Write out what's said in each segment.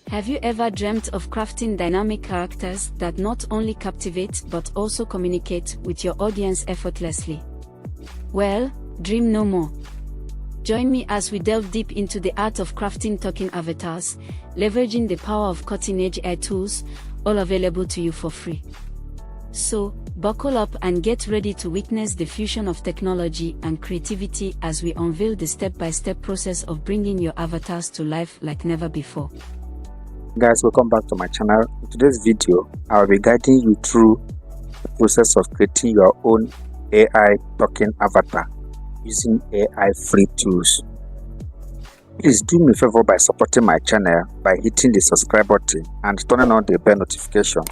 Have you ever dreamt of crafting dynamic characters that not only captivate but also communicate with your audience effortlessly? Well, dream no more. Join me as we delve deep into the art of crafting talking avatars, leveraging the power of cutting-edge AI tools, all available to you for free. So, buckle up and get ready to witness the fusion of technology and creativity as we unveil the step-by-step process of bringing your avatars to life like never before. Guys, welcome back to my channel. In today's video, I will be guiding you through the process of creating your own AI talking avatar using AI free tools. Please do me a favor by supporting my channel by hitting the subscribe button and turning on the bell notification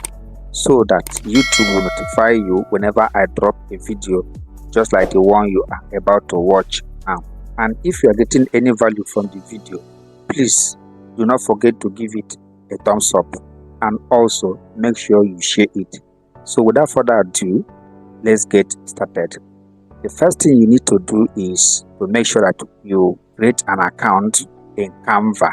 so that YouTube will notify you whenever I drop a video just like the one you are about to watch now. And if you are getting any value from the video, please do not forget to give it a thumbs up and also make sure you share it. So without further ado, let's get started. The first thing you need to do is to make sure that you create an account in Canva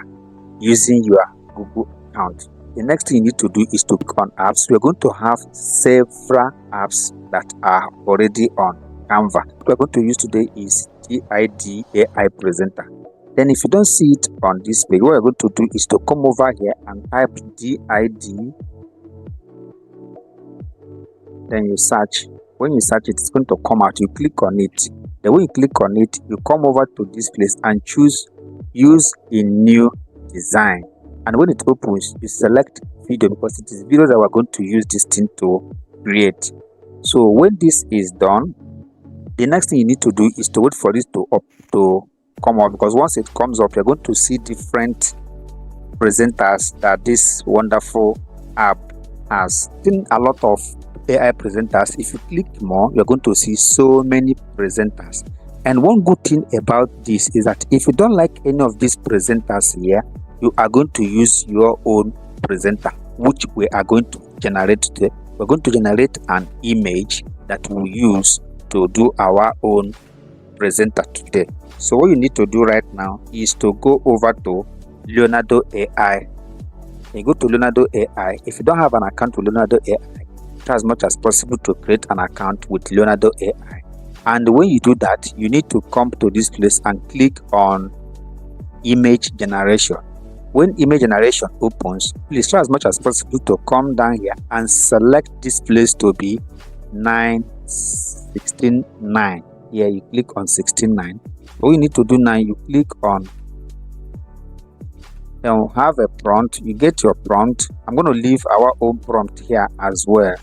using your Google account. The next thing you need to do is to click on apps. We're going to have several apps that are already on Canva. What we're going to use today is GID AI Presenter. Then if you don't see it on this page, what you're going to do is to come over here and type GID. Then you search. When you search it, it's going to come out. You click on it. Then when you click on it, you come over to this place and choose Use in New Design. And when it opens, you select video because it is video that we're going to use this thing to create. So when this is done, the next thing you need to do is to wait for this to come up, because once it comes up, you're going to see different presenters that this wonderful app has. In a lot of AI presenters, if you click more, you're going to see so many presenters. And one good thing about this is that if you don't like any of these presenters here, you are going to use your own presenter, which we are going to generate today. We're going to generate an image that we'll use to do our own presenter today. So what you need to do right now is to go over to Leonardo AI. You go to Leonardo AI. If you don't have an account with Leonardo AI, try as much as possible to create an account with Leonardo AI. And when you do that, you need to come to this place and click on image generation. When image generation opens, please try as much as possible to come down here and select this place to be 9:16:9. Here you click on 16:9. What you need to do now, you click on, then we'll have a prompt. You get your prompt. I'm going to leave our own prompt here as well.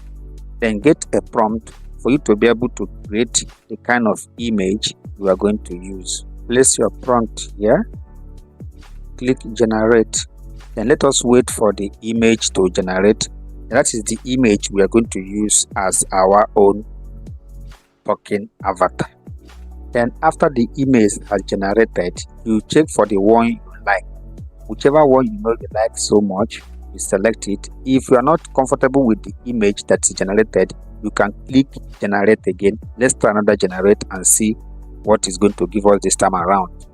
Then get a prompt for you to be able to create the kind of image you are going to use. Place your prompt here. Click generate. Then let us wait for the image to generate. That is the image we are going to use as our own talking avatar. Then after the image has generated, you check for the one you like. Whichever one you know you like so much, you select it. If you are not comfortable with the image that is generated, you can click generate again. Let's try another generate and see what is going to give us this time around.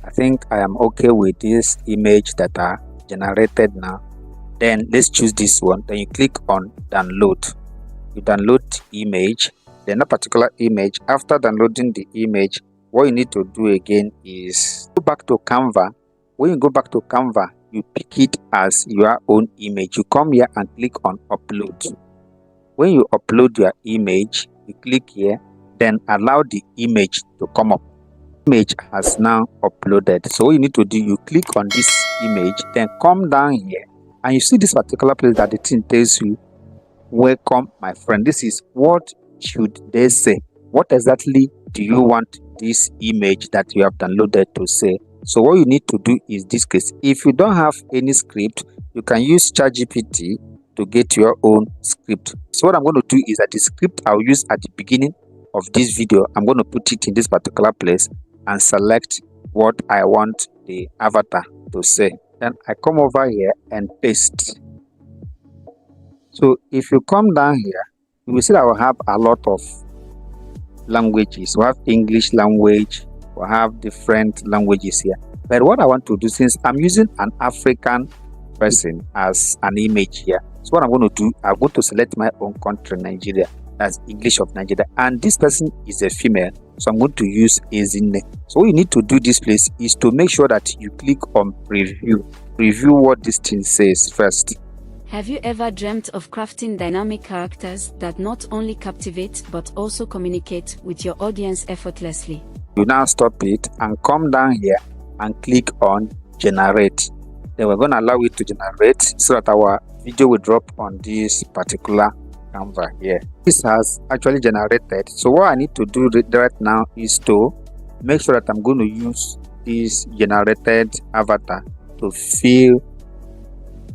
I think I am okay with this image that are generated now. Then let's choose this one. Then you click on download. You download the image. Then a particular image. After downloading the image, what you need to do again is go back to Canva. When you go back to Canva, you pick it as your own image. You come here and click on upload. When you upload your image, you click here, then allow the image to come up. Image has now uploaded. So what you need to do, you click on this image, then come down here, and you see this particular place that the thing tells you, welcome my friend. This is what should they say. What exactly do you want this image that you have downloaded to say? So what you need to do is this case. If you don't have any script, you can use ChatGPT to get your own script. So what I'm going to do is that the script I'll use at the beginning of this video, I'm going to put it in this particular place and select what I want the avatar to say. Then I come over here and paste. So if you come down here, you will see that I will have a lot of languages. We have English language, we have different languages here. But what I want to do, since I'm using an African person as an image here. So what I'm going to do, I'm going to select my own country, Nigeria. That's English of Nigeria, and this person is a female, so I'm going to use Ezinne. So what you need to do this place is to make sure that you click on preview what this thing says first. Have you ever dreamt of crafting dynamic characters that not only captivate but also communicate with your audience effortlessly? You now stop it and come down here and click on generate. Then we're going to allow it to generate so that our video will drop on this particular Canva here. This has actually generated. So what I need to do right now is to make sure that I'm going to use this generated avatar to fill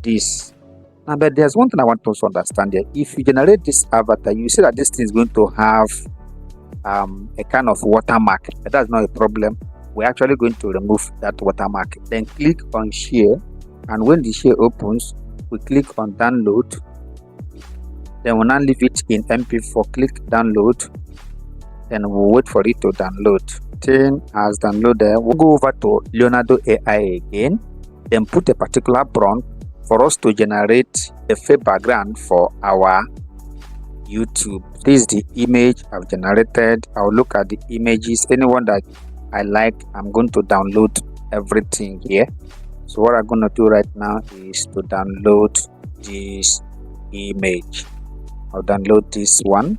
this. Now, but there's one thing I want us to understand here. If you generate this avatar, you see that this thing is going to have a kind of watermark, but that's not a problem. We're actually going to remove that watermark. Then click on share, and when the share opens, we click on download. Then we'll now leave it in MP4. Click download, then we'll wait for it to download. Thing has downloaded. We'll go over to Leonardo AI again, then put a particular prompt for us to generate a fake background for our YouTube. This is the image I've generated. I'll look at the images, anyone that I like. I'm going to download everything here. So what I'm going to do right now is to download this image. I'll download this one.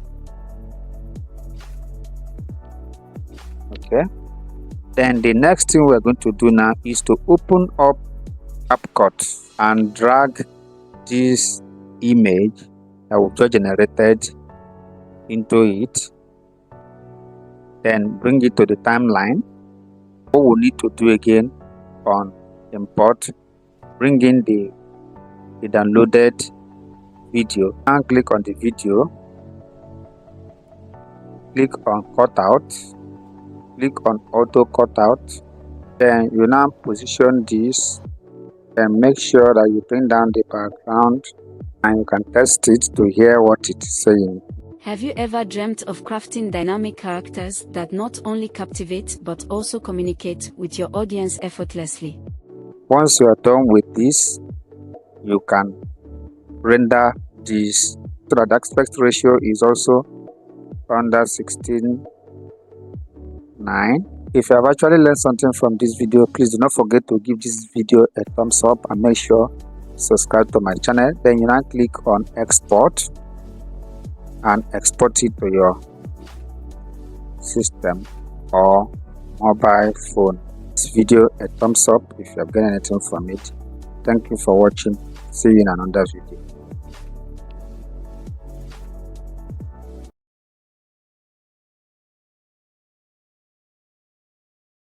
Okay. Then the next thing we're going to do now is to open up CapCut and drag this image that we've just generated into it. Then bring it to the timeline. What we need to do again on import, bring in the downloaded video and click on the video, click on cutout, click on auto cutout. Then you now position this and make sure that you bring down the background and you can test it to hear what it is saying. Have you ever dreamt of crafting dynamic characters that not only captivate but also communicate with your audience effortlessly? Once you are done with this, you can render this so that the aspect ratio is also under 16:9. If you have actually learned something from this video, please do not forget to give this video a thumbs up and make sure to subscribe to my channel. Then you now click on export and export it to your system or mobile phone. This video a thumbs up if you have gained anything from it. Thank you for watching. See you in another video.